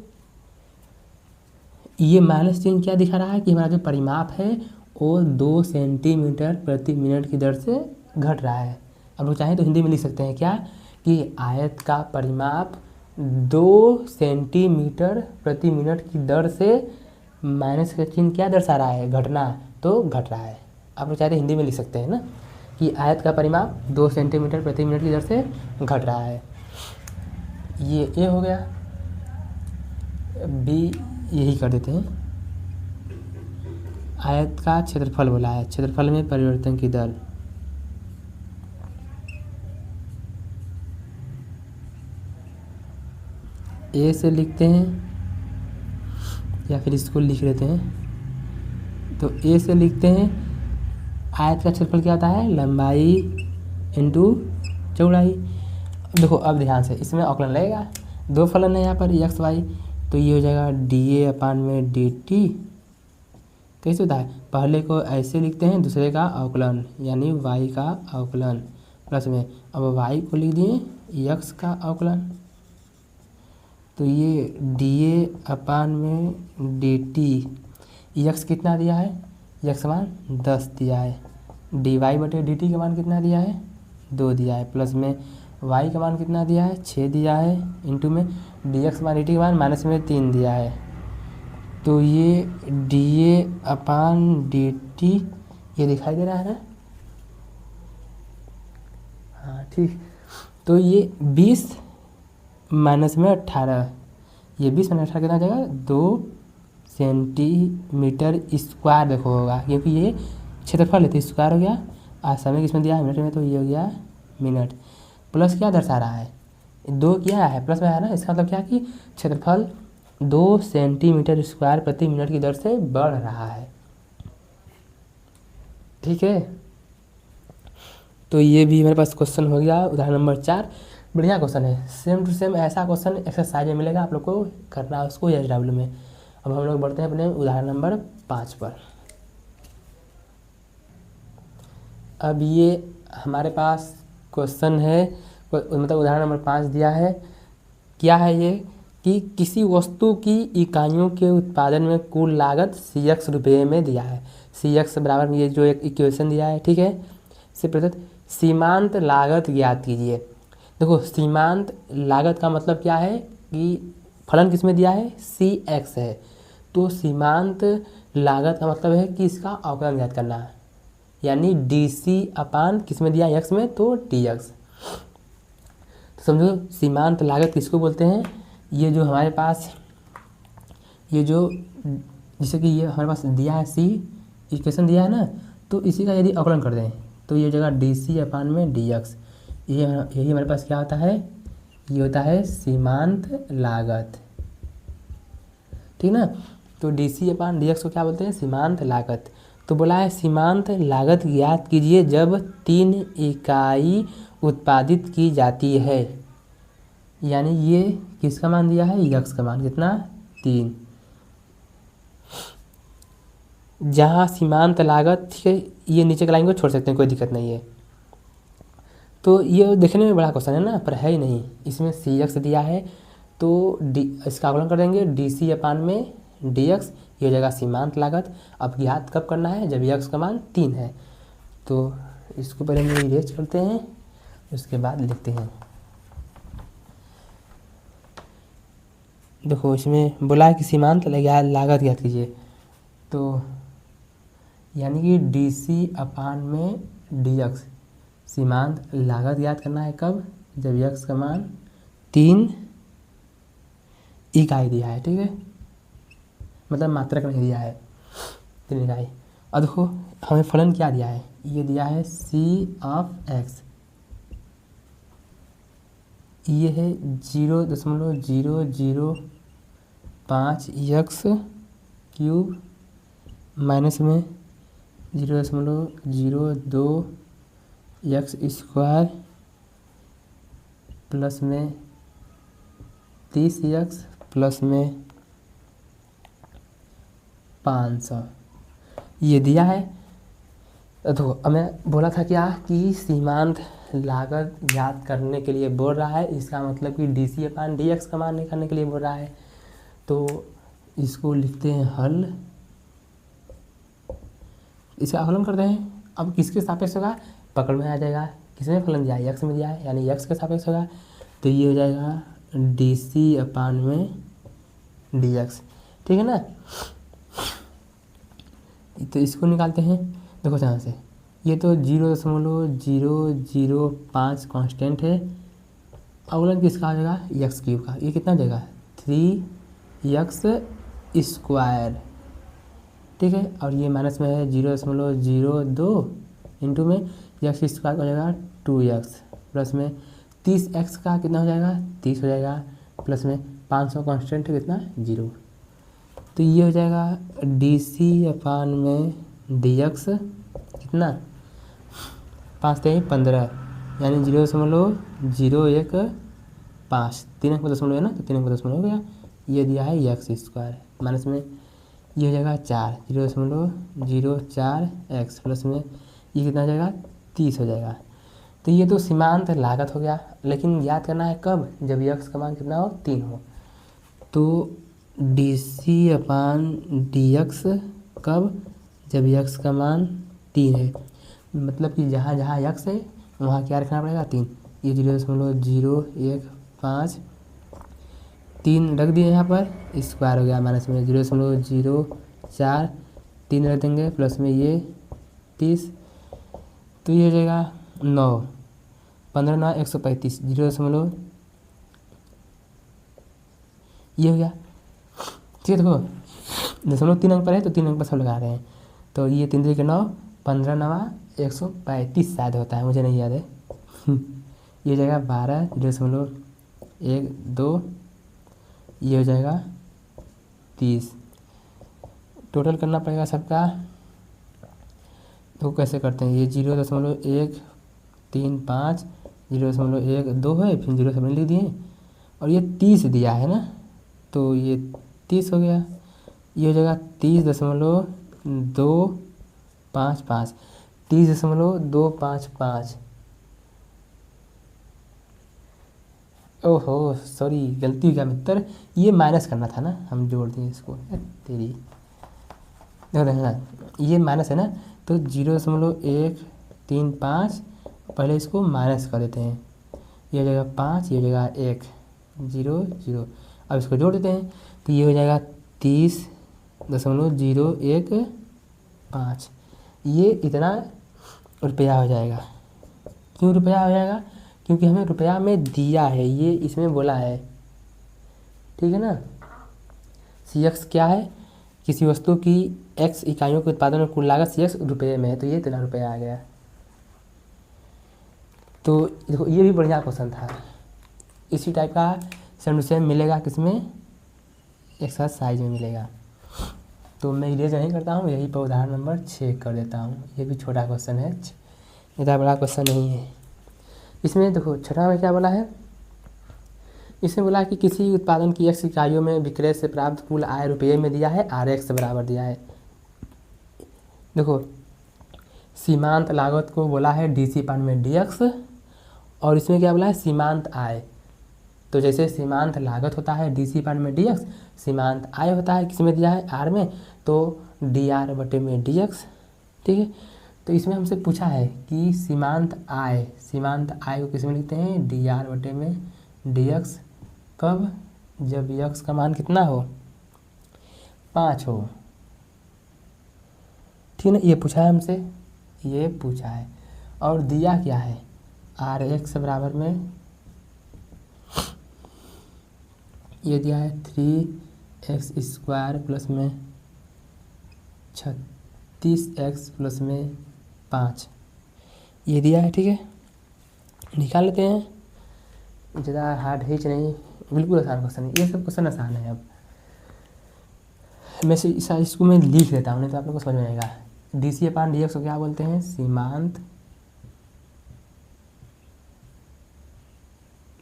ये माइनस चिन्ह क्या दिखा रहा है कि हमारा जो परिमाप है वो 2 सेंटीमीटर प्रति मिनट की दर से घट रहा है। अब लोग चाहें तो हिंदी में लिख सकते हैं क्या, कि आयत का परिमाप 2 सेंटीमीटर प्रति मिनट की दर से, माइनस का चिन्ह क्या दर्शा रहा है, घटना, तो घट रहा है। आप लोग चाहते हिंदी में लिख सकते हैं ना, कि आयत का परिमाप 2 सेंटीमीटर प्रति मिनट की दर से घट रहा है। ये ए हो गया, बी यही कर देते हैं। आयत का क्षेत्रफल बोला है, क्षेत्रफल में परिवर्तन की दर, ए से लिखते हैं या फिर इसको लिख लेते हैं। तो ए से लिखते हैं, आयत का क्षेत्रफल क्या होता है, लंबाई इंटू चौड़ाई। देखो अब ध्यान से, इसमें अवकलन लगेगा, 2 फलन है यहाँ पर एक्स वाई, तो ये हो जाएगा dA/dt। कैसे होता है, पहले को ऐसे लिखते हैं, दूसरे का अवकलन यानी y का अवकलन, प्लस में अब y को लिख दिए x का अवकलन। तो ये dA अपान में dt, यक्स कितना दिया है, यक्स मान 10 दिया है, dy बटे dt का मान कितना दिया है 2 दिया है, प्लस में y का मान कितना दिया है 6 दिया है, इंटू में dx मान dt का मान माइनस में 3 दिया है। तो ये dA अपान dt ये दिखाई दे रहा है ना, हाँ ठीक। तो ये 20 माइनस में 18, ये 20 माइनस 18 कितना आ जाएगा 2 सेंटीमीटर स्क्वायर देखो होगा, क्योंकि ये क्षेत्रफल है तो स्क्वायर हो गया, और समय किसमें दिया है मिनट में, तो ये हो गया मिनट। प्लस क्या दर्शा रहा है 2 क्या है प्लस में है ना, इसका मतलब क्या कि क्षेत्रफल 2 सेंटीमीटर स्क्वायर प्रति मिनट की दर से बढ़ रहा है। ठीक है, तो ये भी मेरे पास क्वेश्चन हो गया उदाहरण नंबर 4। बढ़िया क्वेश्चन है, सेम टू सेम ऐसा क्वेश्चन एक्सरसाइज में मिलेगा, आप लोग को करना है उसको SW में। अब हम लोग बढ़ते हैं अपने उदाहरण नंबर 5 पर। अब ये हमारे पास क्वेश्चन है, मतलब उदाहरण नंबर 5 दिया है। क्या है ये कि किसी वस्तु की इकाइयों के उत्पादन में कुल लागत CX रुपये में दिया है। CX बराबर ये जो एक इक्वेशन दिया है, ठीक है, से प्रदत्त सीमांत लागत ज्ञात कीजिए। देखो सीमांत लागत का मतलब क्या है कि फलन किसमें दिया है CX है, तो सीमांत लागत का मतलब है कि इसका अवकलन ज्ञात करना है, यानी DC अपान किसमें दिया x में, तो dx। तो समझो सीमांत लागत किसको बोलते हैं, ये जो हमारे पास ये जो जैसे कि ये हमारे पास दिया है C इक्वेशन दिया है ना, तो इसी का यदि अवकलन कर दें तो ये जगह DC अपान में dx, ये यही हमारे पास क्या होता है, ये होता है सीमांत लागत। ठीक ना, तो DC अपान dx को क्या बोलते हैं, सीमांत लागत। तो बोला है सीमांत लागत ज्ञात कीजिए जब 3 इकाई उत्पादित की जाती है, यानी ये किसका मान दिया है, x का मान कितना 3। जहाँ सीमांत लागत, ठीक है, ये नीचे की लाइन को छोड़ सकते हैं, कोई दिक्कत नहीं है। तो ये देखने में बड़ा क्वेश्चन है ना, पर है ही नहीं, इसमें CX दिया है तो इसका अवकलन कर देंगे DC अपान में dx, ये हो जाएगा सीमांत लागत। अब ज्ञात कब करना है, जब x का मान 3 है। तो इसको पहले हम इरेज करते हैं, उसके बाद लिखते हैं। देखो इसमें बोला है कि सीमांत लागत ज्ञात कीजिए, तो यानी कि DC अपान में dx सीमांत लागत ज्ञात करना है कब, जब x का मान 3 इकाई दिया है, ठीक है, मतलब मात्रक नहीं दिया है 3 इकाई। और देखो हमें फलन क्या दिया है, ये दिया है C(x), ये है 0.005 x क्यूब माइनस में 0.02 x स्क्वायर प्लस में 30x प्लस में 500 ये दिया है। तो हमें बोला था क्या कि सीमांत लागत ज्ञात करने के लिए बोल रहा है, इसका मतलब कि DC अपान dx का मान निकालने के लिए बोल रहा है। तो इसको लिखते हैं हल, इसका फलन करते हैं। अब किसके सापेक्ष होगा, पकड़ में आ जाएगा, किसमें फलन दिया है, x में दिया है, यानी x के सापेक्ष होगा, तो ये हो जाएगा DC अपान में dx, ठीक है ना। तो इसको निकालते हैं, देखो यहाँ से ये तो 0.005 कांस्टेंट है, अवकलन किसका आ जाएगा, x क्यूब का, ये कितना जाएगा 3x स्क्वायर, ठीक है, और ये माइनस में है 0.02 इंटू में x स्क्वायर हो जाएगा 2x, प्लस में 30x का कितना हो जाएगा 30 हो जाएगा, प्लस में 500 कांस्टेंट है कितना 0। तो ये हो जाएगा DC अपान में dx कितना 5 3 15, यानी 0.015, 3 अंक दशमलव है ना, तो 3 अंक दशमलव हो गया, ये दिया है x स्क्वायर, माइनस में ये हो जाएगा 4 0.04x प्लस में ये कितना हो जाएगा 30 हो जाएगा। तो ये तो सीमांत लागत हो गया, लेकिन याद करना है कब, जब x का मान कितना हो 3 हो। तो dc/dx कब, जब x का मान 3 है, मतलब कि जहाँ जहाँ x है वहाँ क्या रखना पड़ेगा 3। ये 0.015 3 रख दिए यहाँ पर, स्क्वायर हो गया माइनस में 0.04 3 रख देंगे, प्लस में ये 30, तो ये हो जाएगा 9 15 9 135 0. ये हो गया। ठीक है, देखो 0.3 अंक पर है तो 3 अंक पर सब लगा रहे हैं, तो ये 3 3 के 9 15 9 135 शायद होता है, मुझे नहीं याद है। ये हो जाएगा 12.12, ये हो जाएगा 30। टोटल करना पड़ेगा सबका, तो कैसे करते हैं, ये 0.135 0.12 है, फिर 0 लिख दिए और ये 30 दिया है ना, तो ये 30 हो गया। ये हो जाएगा 30.255 30.255। ओहो सॉरी, गलती हो गया मित्र, ये माइनस करना था ना, हम जोड़ दिए इसको, तेरी देखो देखना, ये माइनस है ना, तो 0.135 पहले इसको माइनस कर देते हैं, ये हो जाएगा 5, ये हो जाएगा 1 0 0, अब इसको जोड़ देते हैं, तो ये हो जाएगा 30.015, ये इतना रुपया हो जाएगा। क्यों रुपया हो जाएगा, क्योंकि हमें रुपया में दिया है, ये इसमें बोला है, ठीक है ना। CX क्या है, किसी वस्तु की x इकाइयों के उत्पादन में कुल लागत CX रुपये में है, तो ये इतना रुपया आ गया। तो देखो ये भी बढ़िया क्वेश्चन था, इसी टाइप का सॉल्यूशन मिलेगा किसमें, एक्सरसाइज में मिलेगा। तो मैं इरेज नहीं करता हूँ, यही पर उदाहरण नंबर 6 कर देता हूँ। ये भी छोटा क्वेश्चन है, इतना बड़ा क्वेश्चन नहीं है। इसमें देखो छठा में क्या बोला है, इसमें बोला कि किसी उत्पादन की x इकाइयों में विक्रय से प्राप्त कुल आय रुपये में दिया है, RX बराबर दिया है। देखो सीमांत लागत को बोला है dc/dx, और इसमें क्या बोला है सीमांत आय। तो जैसे सीमांत लागत होता है dc/dx, सीमांत आय होता है किस में दिया है, r में, तो dr/dx। ठीक है, तो इसमें हमसे पूछा है कि सीमांत आय को किस में लिखते हैं, dr/dx, कब, जब x का मान कितना हो, 5 हो। ठीक है ना, ये पूछा है हमसे, ये पूछा है, और दिया क्या है, RX बराबर में ये दिया है 3x² प्लस में 36x प्लस में 5, ये दिया है। ठीक है, निकाल लेते हैं, ज़्यादा हार्ड है नहीं, बिल्कुल आसान क्वेश्चन है, ये सब क्वेश्चन आसान है। अब मैं इसको मैं लिख देता हूँ, नहीं तो आप लोग को समझ में आएगा। dc/dx को क्या बोलते हैं, सीमांत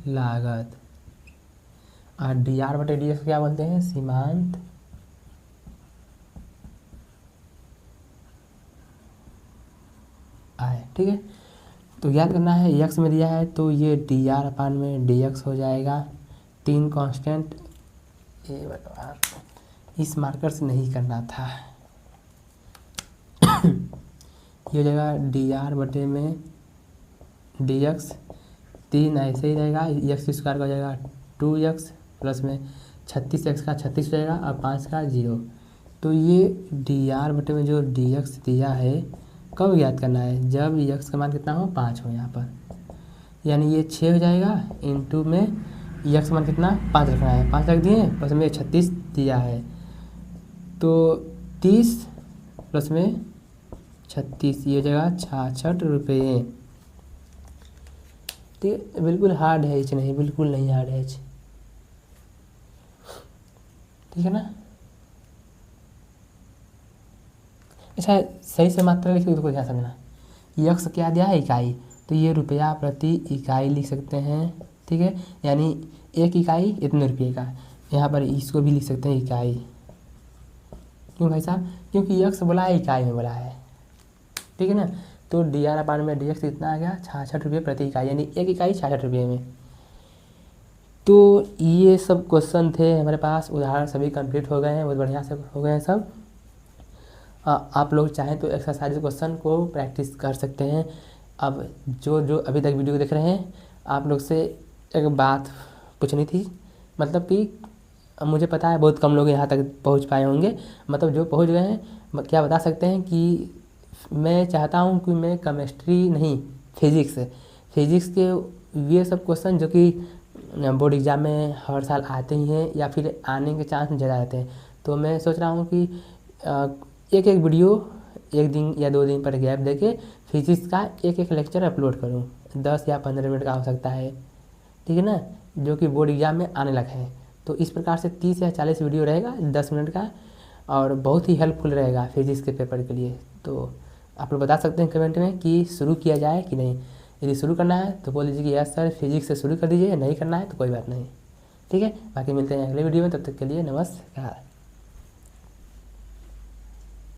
लागत, और dr/dx को क्या बोलते हैं, सीमांत आय। ठीक है, तो याद करना है, x में दिया है तो ये dr/dx हो जाएगा। 3 कांस्टेंट, इस मार्कर से नहीं करना था। ये हो जाएगा dr/dx, 3 ऐसे ही रहेगा, x² का हो जाएगा 2x प्लस में 36x का 36 हो जाएगा, और 5 का 0। तो ये dr/में जो dx दिया है कब ज्ञात करना है, जब x का मान कितना हो, 5 हो यहाँ पर, यानी ये 6 हो जाएगा, इंटू में x का मान कितना 5 रखना है, 5 रख दिए, प्लस में 36 दिया है, तो 30 प्लस में 36, ये जगह 66 रुपये। ठीक है, बिल्कुल हार्ड है इच नहीं, बिल्कुल नहीं हार्ड है इच, ठीक है ना। अच्छा सही से मात्रा लिख दो, ध्यान समझना, यक्स क्या दिया है, इकाई, तो ये रुपया प्रति इकाई लिख सकते हैं। ठीक है, यानी 1 इकाई इतने रुपये का, यहाँ पर इसको भी लिख सकते हैं इकाई। क्यों भाई साहब, क्योंकि यक्स बोला है, इकाई में बोला है। ठीक है ना, तो dr/dx इतना आ गया 66 रुपये प्रति इकाई, यानी 1 इकाई 66 रुपये में। तो ये सब क्वेश्चन थे हमारे पास, उदाहरण सभी कंप्लीट हो गए हैं, बहुत बढ़िया से हो गए हैं सब। आप लोग चाहें तो एक्सरसाइज क्वेश्चन को प्रैक्टिस कर सकते हैं। अब जो जो अभी तक वीडियो देख रहे हैं, आप लोग से एक बात पूछनी थी, मतलब कि मुझे पता है बहुत कम लोग यहाँ तक पहुँच पाए होंगे, मतलब जो पहुँच गए हैं क्या बता सकते हैं कि मैं चाहता हूँ कि मैं केमिस्ट्री नहीं, फिज़िक्स के ये सब क्वेश्चन जो कि बोर्ड एग्ज़ाम में हर साल आते ही हैं या फिर आने के चांस ज़्यादा रहते हैं, तो मैं सोच रहा हूँ कि एक एक वीडियो 1 दिन या 2 दिन पर गैप देके फिजिक्स का एक एक लेक्चर अपलोड करूँ, 10 या 15 मिनट का हो सकता है, ठीक है ना, जो कि बोर्ड एग्ज़ाम में आने लगे हैं। तो इस प्रकार से 30 या 40 वीडियो रहेगा 10 मिनट का, और बहुत ही हेल्पफुल रहेगा फिजिक्स के पेपर के लिए। तो आप लोग बता सकते हैं कमेंट में कि शुरू किया जाए कि नहीं। यदि शुरू करना है तो बोल दीजिए कि यस सर फिजिक्स से शुरू कर दीजिए, नहीं करना है तो कोई बात नहीं, ठीक है। बाकी मिलते हैं अगले वीडियो में, तब तक के लिए नमस्कार।